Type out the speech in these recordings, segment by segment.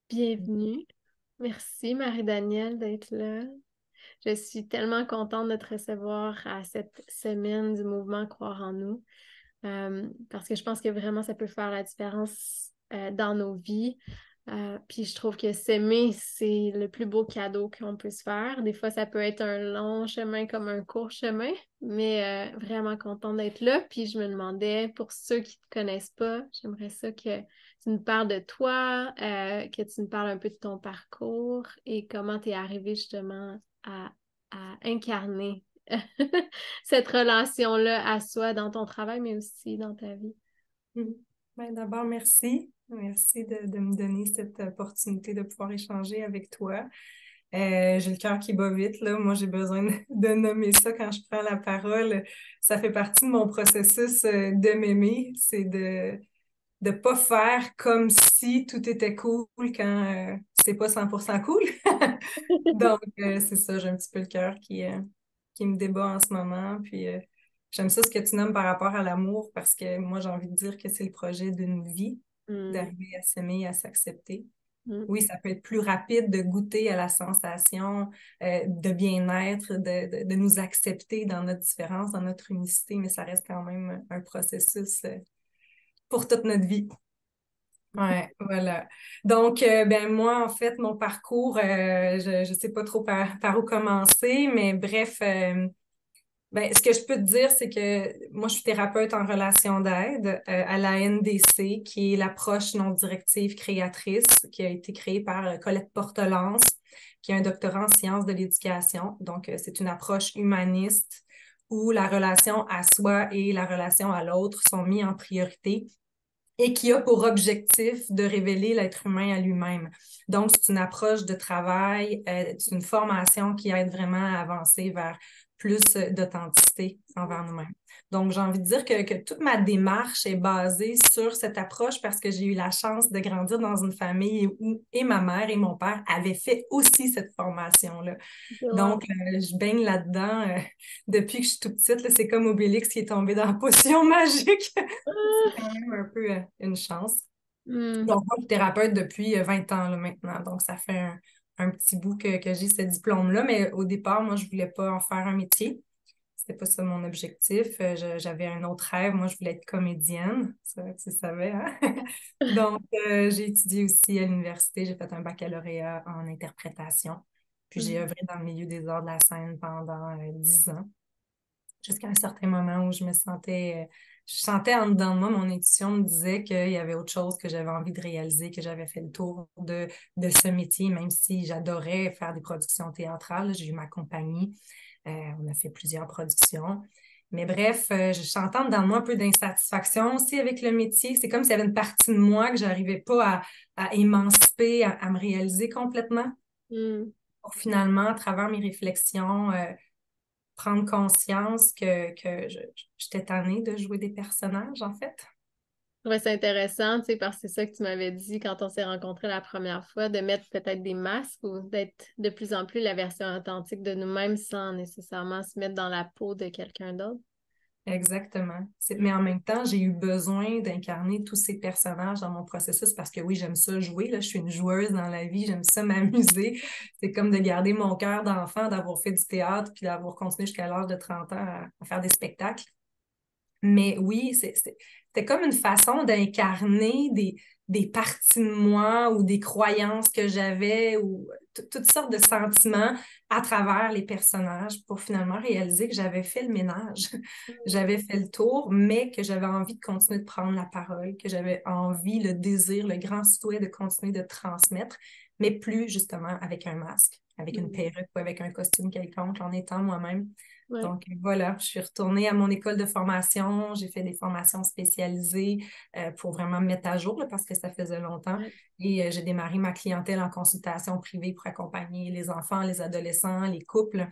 Bienvenue. Merci Marie-Danielle d'être là. Je suis tellement contente de te recevoir à cette semaine du mouvement Croire en nous parce que je pense que vraiment ça peut faire la différence dans nos vies. Puis je trouve que s'aimer, c'est le plus beau cadeau qu'on peut se faire. Des fois, ça peut être un long chemin comme un court chemin, mais vraiment contente d'être là. Puis je me demandais, pour ceux qui ne te connaissent pas, j'aimerais ça que tu nous parles de toi, que tu nous parles un peu de ton parcours et comment tu es arrivé justement à incarner cette relation-là à soi dans ton travail, mais aussi dans ta vie. Mhm. Ben, d'abord, merci. Merci de me donner cette opportunité de pouvoir échanger avec toi. J'ai le cœur qui bat vite, là. Moi, j'ai besoin de nommer ça quand je prends la parole. Ça fait partie de mon processus de m'aimer. C'est de ne pas faire comme si tout était cool quand c'est pas 100% cool. Donc, c'est ça, j'ai un petit peu le cœur qui me débat en ce moment. Puis, j'aime ça ce que tu nommes par rapport à l'amour parce que moi, j'ai envie de dire que c'est le projet d'une vie, Mm, d'arriver à s'aimer et à s'accepter. mm, Oui, ça peut être plus rapide de goûter à la sensation de bien-être, de nous accepter dans notre différence, dans notre unicité, mais ça reste quand même un processus pour toute notre vie. Ouais, voilà. Donc, ben moi, en fait, mon parcours, je sais pas trop par où commencer, mais bref, ben, ce que je peux te dire, c'est que moi, je suis thérapeute en relation d'aide à la NDC, qui est l'approche non directive créatrice, qui a été créée par Colette Portelance, qui a un doctorat en sciences de l'éducation. Donc, c'est une approche humaniste où la relation à soi et la relation à l'autre sont mis en priorité et qui a pour objectif de révéler l'être humain à lui-même. Donc, c'est une approche de travail, c'est une formation qui aide vraiment à avancer vers plus d'authenticité envers nous-mêmes. Donc, j'ai envie de dire que toute ma démarche est basée sur cette approche parce que j'ai eu la chance de grandir dans une famille où et ma mère et mon père avaient fait aussi cette formation-là. wow. Donc, je baigne là-dedans depuis que je suis toute petite. Là, c'est comme Obélix qui est tombé dans la potion magique. C'est quand même un peu une chance. Mm, Donc, moi, je suis thérapeute depuis 20 ans là, maintenant. Donc, ça fait un petit bout que j'ai ce diplôme-là. Mais au départ, moi, je ne voulais pas en faire un métier. C'était pas ça mon objectif. J'avais un autre rêve. Moi, je voulais être comédienne. Ça, tu savais, hein? Donc, j'ai étudié aussi à l'université. J'ai fait un baccalauréat en interprétation. Puis, j'ai mm, œuvré dans le milieu des arts de la scène pendant 10 ans jusqu'à un certain moment où je sentais en dedans de moi, mon intuition me disait qu'il y avait autre chose que j'avais envie de réaliser, que j'avais fait le tour de ce métier, même si j'adorais faire des productions théâtrales. J'ai eu ma compagnie, on a fait plusieurs productions. Mais bref, je sentais en dedans de moi un peu d'insatisfaction aussi avec le métier. C'est comme s'il y avait une partie de moi que je n'arrivais pas à émanciper, à me réaliser complètement. mm. Pour finalement, à travers mes réflexions, prendre conscience que j'étais tannée de jouer des personnages, en fait. Je trouvais ça intéressant, tu sais, parce que c'est ça que tu m'avais dit quand on s'est rencontrés la première fois, de mettre peut-être des masques ou d'être de plus en plus la version authentique de nous-mêmes sans nécessairement se mettre dans la peau de quelqu'un d'autre. Exactement. Mm. Mais en même temps, j'ai eu besoin d'incarner tous ces personnages dans mon processus parce que oui, j'aime ça jouer. Là, je suis une joueuse dans la vie, j'aime ça m'amuser. C'est comme de garder mon cœur d'enfant, d'avoir fait du théâtre, puis d'avoir continué jusqu'à l'âge de 30 ans à faire des spectacles. Mais oui, c'était comme une façon d'incarner des parties de moi ou des croyances que j'avais ou toutes sortes de sentiments à travers les personnages pour finalement réaliser que j'avais fait le ménage, j'avais fait le tour, mais que j'avais envie de continuer de prendre la parole, que j'avais envie, le désir, le grand souhait de continuer de transmettre, mais plus justement avec un masque, avec une Mm. perruque ou avec un costume quelconque, en étant moi-même. Ouais. Donc voilà, je suis retournée à mon école de formation, j'ai fait des formations spécialisées pour vraiment me mettre à jour là, parce que ça faisait longtemps. Ouais. Et j'ai démarré ma clientèle en consultation privée pour accompagner les enfants, les adolescents, les couples.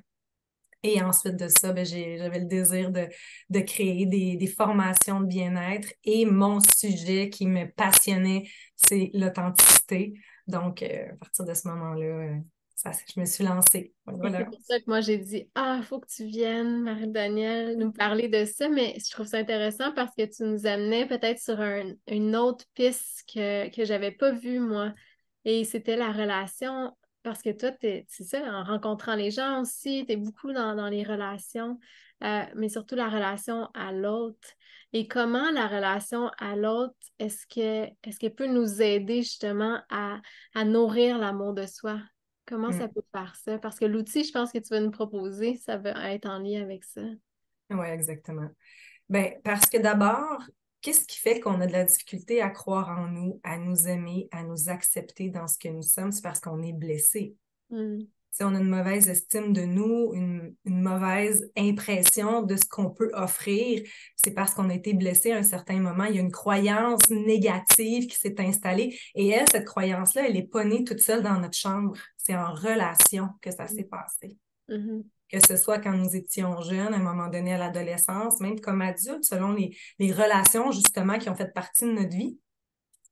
Et ensuite de ça, ben, j'avais le désir de créer des formations de bien-être. Et mon sujet qui me passionnait, c'est l'authenticité. Donc, à partir de ce moment-là, je me suis lancée. Et c'est Voilà. pour ça que moi j'ai dit, ah, il faut que tu viennes, Marie-Danielle, nous parler de ça, mais je trouve ça intéressant parce que tu nous amenais peut-être sur une autre piste que j'avais pas vue, moi. Et c'était la relation, parce que toi, c'est ça, en rencontrant les gens aussi, tu es beaucoup dans les relations, mais surtout la relation à l'autre. Et comment la relation à l'autre, est-ce qu'elle peut nous aider justement à nourrir l'amour de soi? Comment ça Mm. peut faire ça? Parce que l'outil, je pense que tu vas nous proposer, ça va être en lien avec ça. Oui, exactement. Ben, parce que d'abord, qu'est-ce qui fait qu'on a de la difficulté à croire en nous, à nous aimer, à nous accepter dans ce que nous sommes? C'est parce qu'on est blessé. Mm. Si on a une mauvaise estime de nous, une mauvaise impression de ce qu'on peut offrir, c'est parce qu'on a été blessé à un certain moment. Il y a une croyance négative qui s'est installée. Et elle, cette croyance-là, elle n'est pas née toute seule dans notre chambre. C'est en relation que ça s'est passé. Mhm. Que ce soit quand nous étions jeunes, à un moment donné à l'adolescence, même comme adultes, selon les relations justement qui ont fait partie de notre vie.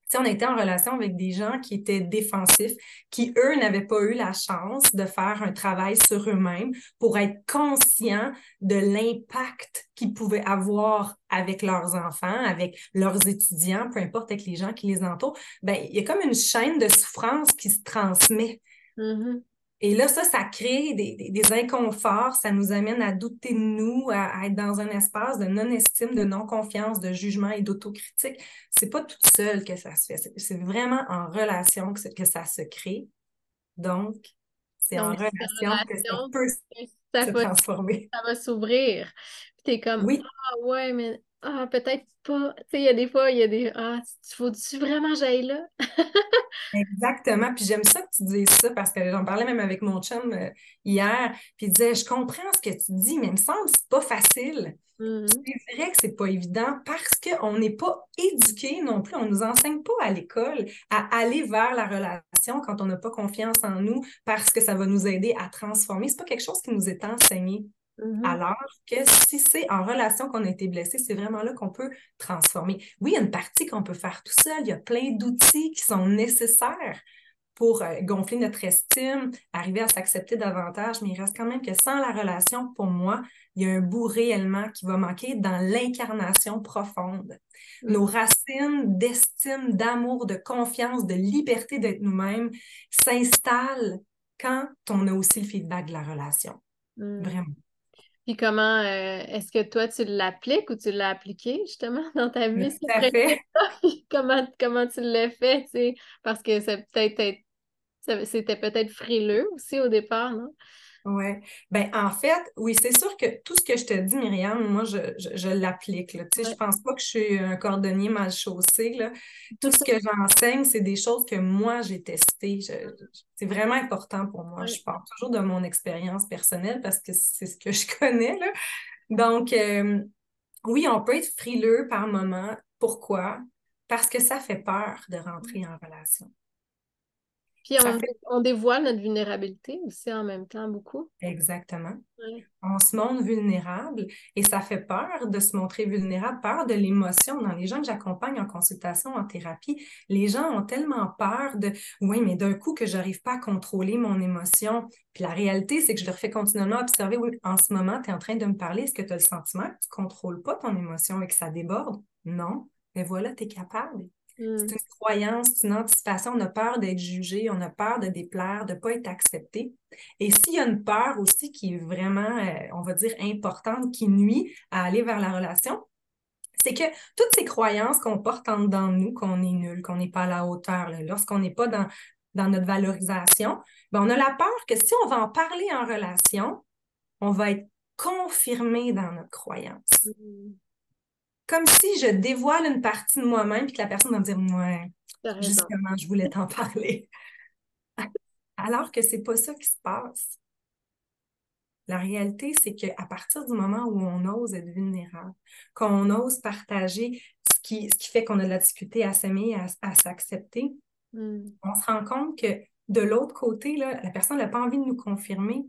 Si on était en relation avec des gens qui étaient défensifs, qui, eux, n'avaient pas eu la chance de faire un travail sur eux-mêmes pour être conscients de l'impact qu'ils pouvaient avoir avec leurs enfants, avec leurs étudiants, peu importe avec les gens qui les entourent, ben, il y a comme une chaîne de souffrance qui se transmet. Mhm. Et là, ça crée des inconforts, ça nous amène à douter de nous, à être dans un espace de non-estime, de non-confiance, de jugement et d'autocritique. C'est pas toute seule que ça se fait. C'est vraiment en relation que ça se crée. Donc, c'est en Donc, cette relation que ça relation, peut ça se va transformer. ça va s'ouvrir. Puis t'es comme, Oui, ah ouais, mais peut-être pas. Tu sais, il y a des fois, il y a des, faut-tu vraiment j'aille là? exactement. Puis j'aime ça que tu dises ça parce que j'en parlais même avec mon chum hier. Puis il disait, je comprends ce que tu dis, mais il me semble que c'est pas facile. Mhm. C'est vrai que c'est pas évident parce qu'on n'est pas éduqué non plus. On nous enseigne pas à l'école à aller vers la relation quand on n'a pas confiance en nous parce que ça va nous aider à transformer. C'est pas quelque chose qui nous est enseigné. Mhm. Alors que si c'est en relation qu'on a été blessé, c'est vraiment là qu'on peut transformer. Oui, il y a une partie qu'on peut faire tout seul. Il y a plein d'outils qui sont nécessaires pour gonfler notre estime, arriver à s'accepter davantage, mais il reste quand même que sans la relation, pour moi, il y a un bout réellement qui va manquer dans l'incarnation profonde. Nos Mhm. racines d'estime, d'amour, de confiance, de liberté d'être nous-mêmes s'installent quand on a aussi le feedback de la relation. Mhm. Vraiment. Puis comment, est-ce que toi, tu l'appliques ou tu l'as appliqué justement dans ta Tout vie, ce à fait. principe-là? Puis comment tu l'as fait, tu sais? Parce que c'était peut-être frileux aussi au départ, non? Oui. Ben, en fait, oui, c'est sûr que tout ce que je te dis, Myriam, moi, je l'applique, là. Tu sais, je Ouais. pense pas que je suis un cordonnier mal chaussé, là. Tout ce que j'enseigne, c'est des choses que moi, j'ai testées. C'est vraiment important pour moi. Ouais. Je parle toujours de mon expérience personnelle parce que c'est ce que je connais, là. Donc, oui, on peut être frileux par moment. Pourquoi? Parce que ça fait peur de rentrer en relation. Puis Ça fait on dévoile notre vulnérabilité aussi en même temps beaucoup. exactement. Ouais. On se montre vulnérable et ça fait peur de se montrer vulnérable, peur de l'émotion. Dans les gens que j'accompagne en consultation, en thérapie, les gens ont tellement peur de, oui, mais d'un coup que j'arrive pas à contrôler mon émotion. Puis la réalité, c'est que je leur fais continuellement observer, oui, en ce moment, tu es en train de me parler, est-ce que tu as le sentiment que tu contrôles pas ton émotion et que ça déborde? Non. Mais voilà, tu es capable. C'est Mm. une croyance, c'est une anticipation. On a peur d'être jugé, on a peur de déplaire, de ne pas être accepté. Et s'il y a une peur aussi qui est vraiment, on va dire, importante, qui nuit à aller vers la relation, c'est que toutes ces croyances qu'on porte en dedans de nous, qu'on est nul, qu'on n'est pas à la hauteur, là, lorsqu'on n'est pas dans notre valorisation, ben on a la peur que si on va en parler en relation, on va être confirmé dans notre croyance. Mm. Comme si je dévoile une partie de moi-même et que la personne va me dire, ouais, T'as raison. justement, je voulais t'en parler. Alors que c'est pas ça qui se passe. La réalité, c'est qu'à partir du moment où on ose être vulnérable, qu'on ose partager ce qui fait qu'on a de la difficulté à s'aimer, à s'accepter, Mm. on se rend compte que de l'autre côté, là, la personne n'a pas envie de nous confirmer.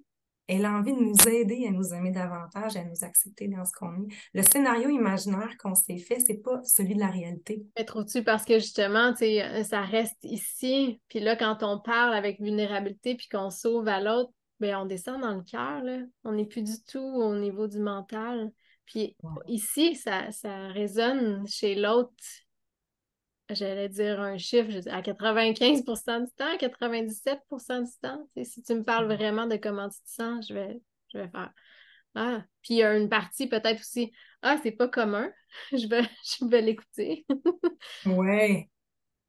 Elle a envie de nous aider à nous aimer davantage, à nous accepter dans ce qu'on est. Le scénario imaginaire qu'on s'est fait, c'est pas celui de la réalité. Mais trop-tu parce que justement, tu sais, ça reste ici. Puis là, quand on parle avec vulnérabilité puis qu'on s'ouvre à l'autre, ben on descend dans le cœur, là. On n'est plus du tout au niveau du mental. Puis Ouais. ici, ça résonne chez l'autre j'allais dire un chiffre, à 95% du temps, 97% du temps. Si tu me parles vraiment de comment tu te sens, je vais faire. Ah, puis il y a une partie peut-être aussi, ah, c'est pas commun, je vais l'écouter. Ouais.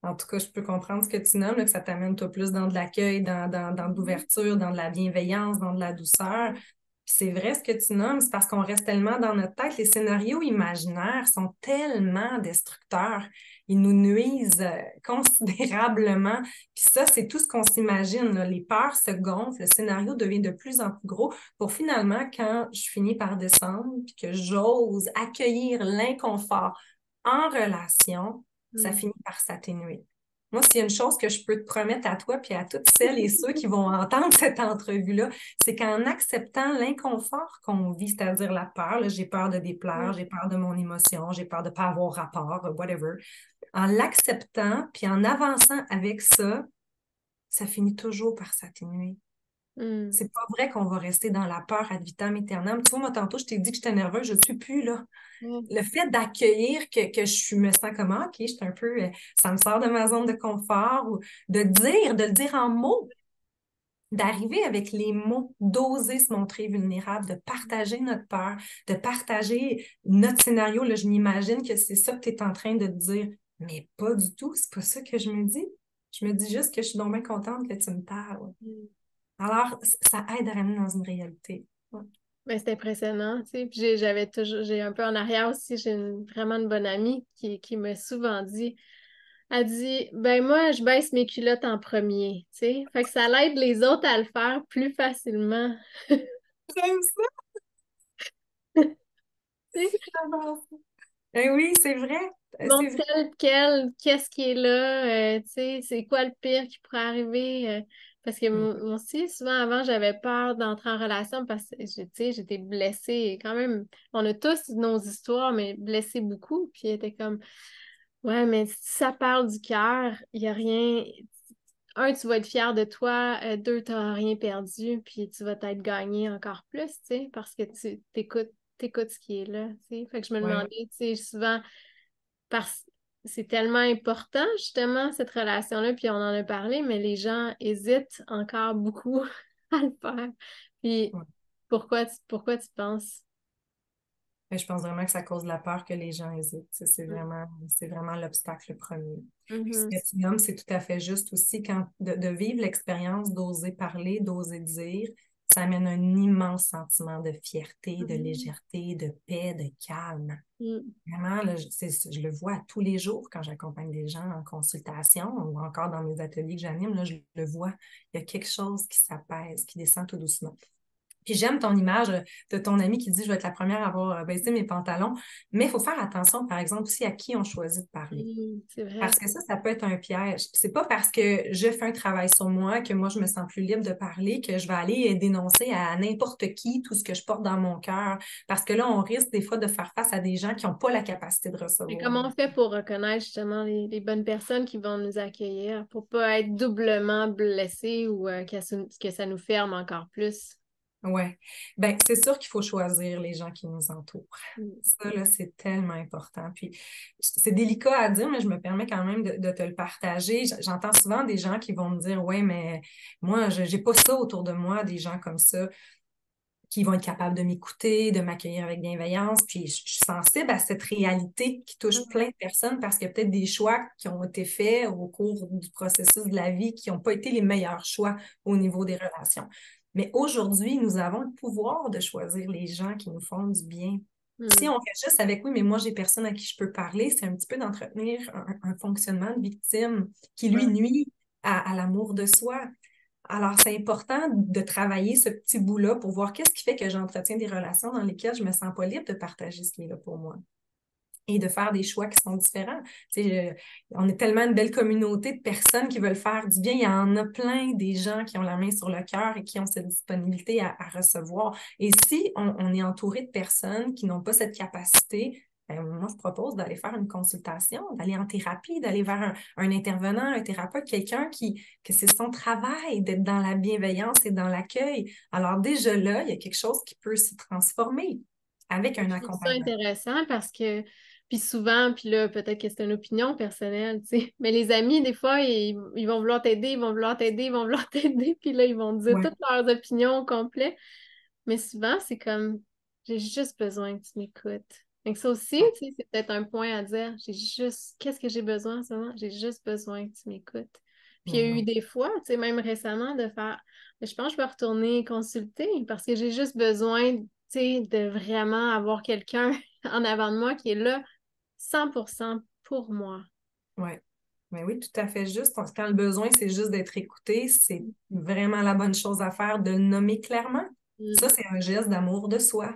En tout cas, je peux comprendre ce que tu nommes, là, que ça t'amène toi plus dans de l'accueil, dans de l'ouverture, dans de la bienveillance, dans de la douceur. Puis c'est vrai ce que tu nommes, c'est parce qu'on reste tellement dans notre tête. Les scénarios imaginaires sont tellement destructeurs. Ils nous nuisent considérablement. Puis ça, c'est tout ce qu'on s'imagine, là. Les peurs se gonflent, le scénario devient de plus en plus gros pour finalement, quand je finis par descendre, puis que j'ose accueillir l'inconfort en relation, ça Mm. finit par s'atténuer. Moi, s'il y a une chose que je peux te promettre à toi puis à toutes celles et ceux qui vont entendre cette entrevue-là, c'est qu'en acceptant l'inconfort qu'on vit, c'est-à-dire la peur, là, j'ai peur de déplaire, Mm. j'ai peur de mon émotion, j'ai peur de ne pas avoir rapport, whatever, en l'acceptant puis en avançant avec ça finit toujours par s'atténuer. Mm. C'est pas vrai qu'on va rester dans la peur ad vitam aeternam. Tu vois, moi, tantôt, je t'ai dit que j'étais nerveuse, je ne suis plus là. Mm. Le fait d'accueillir que me sens comme, ah, OK, je suis un peu, ça me sort de ma zone de confort, ou de le dire en mots, d'arriver avec les mots, d'oser se montrer vulnérable, de partager notre peur, de partager notre scénario. Là, je m'imagine que c'est ça que tu es en train de te dire, mais pas du tout, c'est pas ça que je me dis. Je me dis juste que je suis donc bien contente que tu me parles. Mm. Alors, ça aide à ramener dans une réalité. Ouais. Ben, c'est impressionnant, tu sais. Puis j'ai un peu en arrière aussi, vraiment une bonne amie qui m'a souvent dit, elle dit, ben moi, je baisse mes culottes en premier, tu sais. Fait que ça l'aide les autres à le faire plus facilement. J'aime ça, Tu sais, j'adore ça. Eh oui, c'est vrai. C'est montre vrai. tel quel, qu'est-ce qui est là, tu sais, c'est quoi le pire qui pourrait arriver. Parce que moi aussi, souvent avant, j'avais peur d'entrer en relation parce que, tu sais, j'étais blessée. Quand même, on a tous nos histoires, mais blessée beaucoup. Puis elle était comme, ouais, mais si ça parle du cœur, il n'y a rien. Un, tu vas être fier de toi. Deux, tu n'auras rien perdu. Puis tu vas t'être gagné encore plus, tu sais, parce que tu t'écoutes ce qui est là, tu sais. Fait que je me Ouais, demandais, tu sais, souvent, parce que c'est tellement important, justement, cette relation-là, puis on en a parlé, mais les gens hésitent encore beaucoup à le faire. Puis ouais. pourquoi tu penses? Mais je pense vraiment que ça cause de la peur que les gens hésitent. Tu sais, c'est vraiment l'obstacle premier. Puis ce Mhm. que tu nommes, c'est tout à fait juste aussi quand de vivre l'expérience, d'oser parler, d'oser dire, ça amène un immense sentiment de fierté, de Mhm. légèreté, de paix, de calme. Mhm. Vraiment, là, je le vois tous les jours quand j'accompagne des gens en consultation ou encore dans mes ateliers que j'anime, là, je le vois. Il y a quelque chose qui s'apaise, qui descend tout doucement. Puis j'aime ton image de ton ami qui dit je vais être la première à avoir baissé mes pantalons. Mais il faut faire attention, par exemple, aussi à qui on choisit de parler. Mhm. C'est vrai. Parce que ça peut être un piège. C'est pas parce que je fais un travail sur moi que moi, je me sens plus libre de parler que je vais aller dénoncer à n'importe qui tout ce que je porte dans mon cœur. Parce que là, on risque des fois de faire face à des gens qui n'ont pas la capacité de Mais recevoir. comment on fait pour reconnaître justement les bonnes personnes qui vont nous accueillir pour pas être doublement blessés ou que ça nous ferme encore plus? Ouais. Ben, c'est sûr qu'il faut choisir les gens qui nous entourent. Mhm. Ça, là, c'est tellement important. Puis, c'est délicat à dire, mais je me permets quand même de te le partager. J'entends souvent des gens qui vont me dire, ouais, mais moi, je n'ai pas ça autour de moi, des gens comme ça, qui vont être capables de m'écouter, de m'accueillir avec bienveillance. Puis, je suis sensible à cette réalité qui touche plein de personnes parce qu'il y a peut-être des choix qui ont été faits au cours du processus de la vie qui n'ont pas été les meilleurs choix au niveau des relations. Mais aujourd'hui, nous avons le pouvoir de choisir les gens qui nous font du bien. Si Mhm. on reste juste avec oui, mais moi, j'ai personne à qui je peux parler, c'est un petit peu d'entretenir un fonctionnement de victime qui lui Ouais. nuit à l'amour de soi. Alors, c'est important de travailler ce petit bout-là pour voir qu'est-ce qui fait que j'entretiens des relations dans lesquelles je me sens pas libre de partager ce qui est là pour moi et de faire des choix qui sont différents. Tu sais, on est tellement une belle communauté de personnes qui veulent faire du bien. Il y en a plein des gens qui ont la main sur le cœur et qui ont cette disponibilité à recevoir. Et si on est entouré de personnes qui n'ont pas cette capacité, ben, moi, je propose d'aller faire une consultation, d'aller en thérapie, d'aller vers un intervenant, un thérapeute, quelqu'un que c'est son travail d'être dans la bienveillance et dans l'accueil. Alors déjà là, il y a quelque chose qui peut se transformer avec Je un trouve ça accompagnement. intéressant parce que Puis souvent, puis là, peut-être que c'est une opinion personnelle, tu sais, mais les amis, des fois, ils vont vouloir t'aider, ils vont vouloir t'aider, ils vont vouloir t'aider, puis là, ils vont dire Ouais. toutes leurs opinions au complet. Mais souvent, c'est comme, j'ai juste besoin que tu m'écoutes. Donc ça aussi, tu sais, c'est peut-être un point à dire. Qu'est-ce que j'ai besoin en ce moment? J'ai juste besoin que tu m'écoutes. Puis il y a Mais eu ouais. des fois, tu sais, même récemment, de faire, je pense que je vais retourner consulter parce que j'ai juste besoin, tu sais, de vraiment avoir quelqu'un en avant de moi qui est là 100% pour moi. Ouais. Mais oui, tout à fait juste. Quand le besoin, c'est juste d'être écouté, c'est vraiment la bonne chose à faire de le nommer clairement. Ça, Mm, c'est un geste d'amour de soi.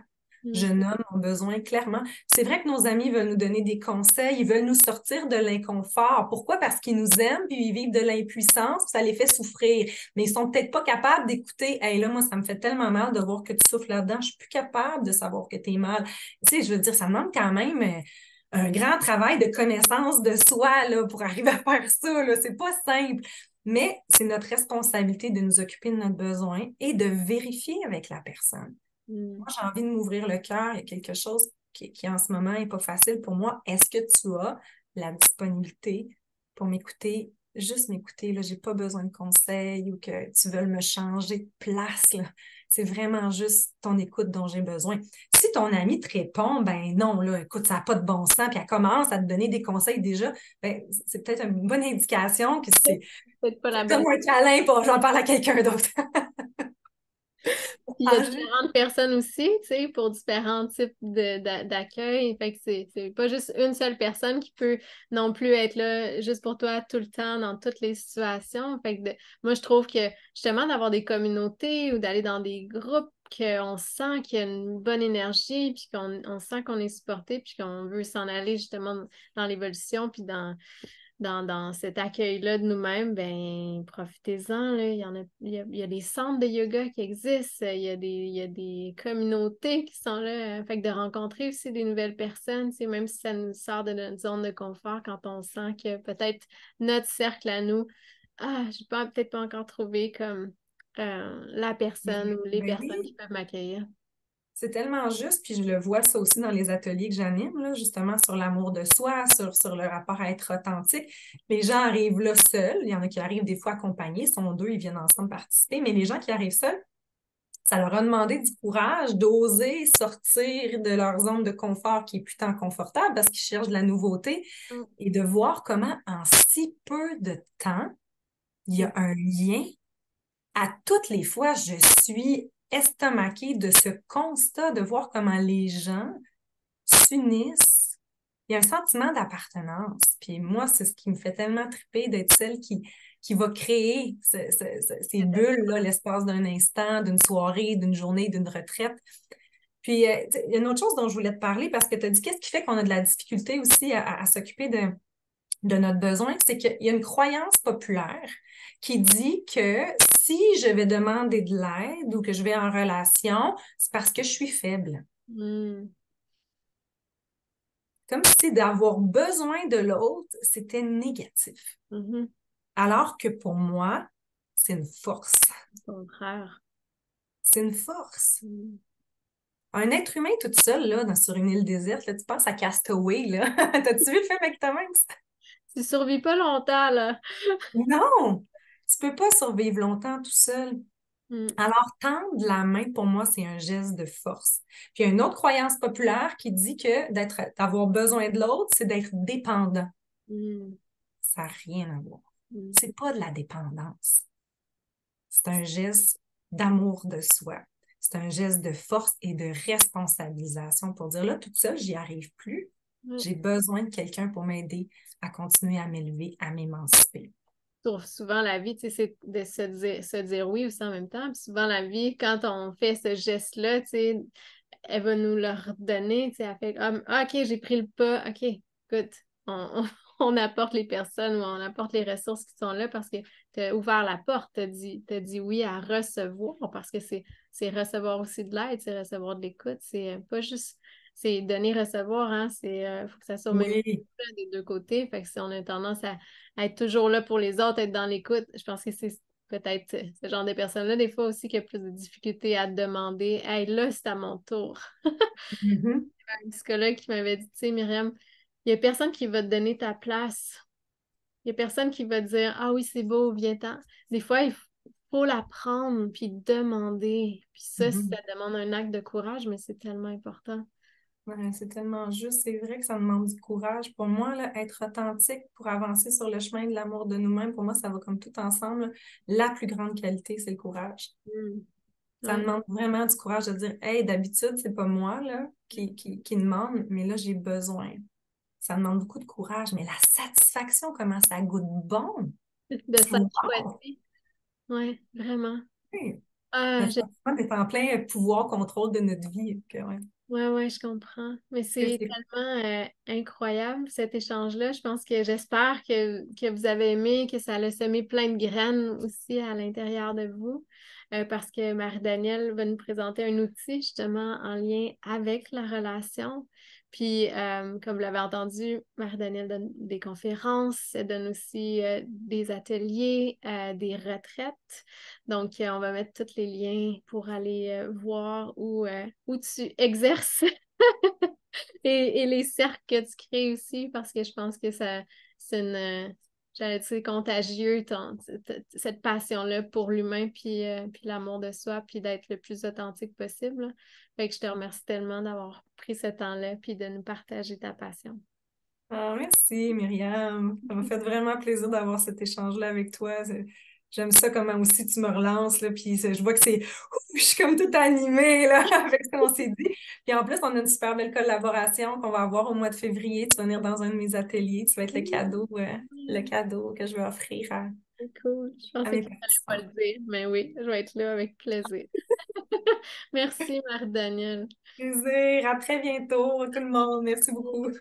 Je mm, nomme mon besoin clairement. C'est vrai que nos amis veulent nous donner des conseils, ils veulent nous sortir de l'inconfort. Pourquoi? Parce qu'ils nous aiment, puis ils vivent de l'impuissance, puis ça les fait souffrir. Mais ils sont peut-être pas capables d'écouter. Hey, là, moi, ça me fait tellement mal de voir que tu souffres là-dedans. Je suis plus capable de savoir que tu es mal. Tu sais, je veux dire, ça demande quand même un grand travail de connaissance de soi là, pour arriver à faire ça. Là. C'est pas simple. Mais c'est notre responsabilité de nous occuper de notre besoin et de vérifier avec la personne. Moi, mm. j'ai envie de m'ouvrir le cœur. Il y a quelque chose qui en ce moment n'est pas facile pour moi. Est-ce que tu as la disponibilité pour m'écouter, juste m'écouter? Là, j'ai pas besoin de conseils ou que tu veuilles me changer de place. Là. C'est vraiment juste ton écoute dont j'ai besoin. Si ton ami te répond, ben non, là, écoute, ça n'a pas de bon sens, puis elle commence à te donner des conseils déjà, ben, c'est peut-être une bonne indication que c'est Peut-être pas la bonne. comme un câlin pour j'en parle à quelqu'un d'autre. Puis il y a Changer. différentes personnes aussi, tu sais, pour différents types d'accueil. Fait que c'est pas juste une seule personne qui peut non plus être là juste pour toi tout le temps dans toutes les situations. Fait que moi, je trouve que justement d'avoir des communautés ou d'aller dans des groupes qu'on sent qu'il y a une bonne énergie, puis qu'on sent qu'on est supporté, puis qu'on veut s'en aller justement dans l'évolution, puis dans cet accueil-là de nous-mêmes, ben profitez-en, là. Il y a des centres de yoga qui existent, il y a des communautés qui sont là. Fait que de rencontrer aussi des nouvelles personnes, c'est même si ça nous sort de notre zone de confort quand on sent que peut-être notre cercle à nous, j'ai pas peut-être pas encore trouvé comme la personne ou les Ben personnes qui oui, peuvent m'accueillir. c'est tellement juste, puis je le vois ça aussi dans les ateliers que j'anime, là, justement sur l'amour de soi, sur le rapport à être authentique. Les gens arrivent là seuls, il y en a qui arrivent des fois accompagnés, ils sont deux, ils viennent ensemble participer, mais les gens qui arrivent seuls, ça leur a demandé du courage d'oser sortir de leur zone de confort qui est plus tant confortable parce qu'ils cherchent de la nouveauté Mm, et de voir comment en si peu de temps, il y mm, a un lien. À toutes les fois, je suis estomaquée de ce constat de voir comment les gens s'unissent. Il y a un sentiment d'appartenance. Puis moi, c'est ce qui me fait tellement triper d'être celle qui va créer ces bulles-là, l'espace d'un instant, d'une soirée, d'une journée, d'une retraite. Puis, il y a une autre chose dont je voulais te parler parce que tu as dit qu'est-ce qui fait qu'on a de la difficulté aussi à s'occuper de notre besoin, c'est qu'il y a une croyance populaire qui dit que si je vais demander de l'aide ou que je vais en relation, c'est parce que je suis faible. mm, Comme si d'avoir besoin de l'autre, c'était négatif. mhm. Alors que pour moi, c'est une force. Au contraire. C'est une force. Mm. Un être humain tout seul, là, sur une île déserte, là, tu penses à Castaway, là. T'as-tu vu le film avec Tom Hanks? Tu survis pas longtemps, là. Non! Tu peux pas survivre longtemps tout seul. Mm, Alors, tendre la main, pour moi, c'est un geste de force. Puis, il y a une autre croyance populaire qui dit que d'avoir besoin de l'autre, c'est d'être dépendant. mm, Ça n'a rien à voir. mm. C'est pas de la dépendance. C'est un geste d'amour de soi. C'est un geste de force et de responsabilisation pour dire là, toute seule, j'y arrive plus. Ouais. J'ai besoin de quelqu'un pour m'aider à continuer à m'élever, à m'émanciper. Je trouve souvent la vie, tu sais, c'est de se dire oui aussi en même temps. Puis souvent la vie, quand on fait ce geste-là, tu sais, elle va nous le redonner, tu sais, elle fait OK, j'ai pris le pas, OK, écoute, on apporte les personnes ou on apporte les ressources qui sont là parce que tu as ouvert la porte, t'as dit oui à recevoir parce que c'est recevoir aussi de l'aide, c'est recevoir de l'écoute, c'est pas juste, c'est donner, recevoir, hein, faut que ça soit au même Oui. niveau des deux côtés, fait que si on a tendance à être toujours là pour les autres, être dans l'écoute, je pense que c'est peut-être ce genre de personnes-là, des fois aussi, qui a plus de difficultés à demander, hey, là, c'est à mon tour. Mhm. Un psychologue qui m'avait dit, tu sais, Myriam, Il y a personne qui va te donner ta place. Il y a personne qui va te dire, ah oui, c'est beau, viens-t'en. Des fois, il faut la prendre puis demander. Puis ça Mhm. demande un acte de courage, mais c'est tellement important. Ouais, c'est tellement juste. C'est vrai que ça demande du courage. Pour moi, là, être authentique pour avancer sur le chemin de l'amour de nous-mêmes, pour moi, ça va comme tout ensemble. La plus grande qualité, c'est le courage. Mm. Ça Ouais. demande vraiment du courage de dire, hey, d'habitude, c'est pas moi là, qui demande, mais là, j'ai besoin. Ça demande beaucoup de courage, mais la satisfaction, comment ça goûte bon. De s'être Wow! choisi. Ouais, vraiment. Oui. Le Ah, sentiment d'être en plein pouvoir, contrôle de notre vie. Ouais. ouais, ouais, je comprends. Mais c'est tellement incroyable cet échange-là. Je pense que j'espère que vous avez aimé, que ça a semé plein de graines aussi à l'intérieur de vous. Parce que Marie-Danielle va nous présenter un outil justement en lien avec la relation. Puis, comme vous l'avez entendu, Marie-Danielle donne des conférences, elle donne aussi des ateliers, des retraites. Donc, on va mettre tous les liens pour aller voir où tu exerces et les cercles que tu crées aussi, parce que je pense que ça, c'est j'allais dire, contagieux, cette passion-là pour l'humain, puis l'amour de soi, puis d'être le plus authentique possible, là. Fait que je te remercie tellement d'avoir pris ce temps-là, puis de nous partager ta passion. Ah, merci, Myriam. Ça m'a fait vraiment plaisir d'avoir cet échange-là avec toi. J'aime ça comment aussi tu me relances, là, puis je vois que c'est... Ouh, je suis comme toute animée, là, avec ce qu'on s'est dit. Puis en plus, on a une super belle collaboration qu'on va avoir au mois de février. Tu vas venir dans un de mes ateliers. Tu vas être le cadeau que je vais offrir C'est cool. Je à pensais mes qu'il fallait pas participants. le dire, mais oui, je vais être là avec plaisir. Merci, Marie-Danielle. Plaisir. À très bientôt, tout le monde. Merci beaucoup.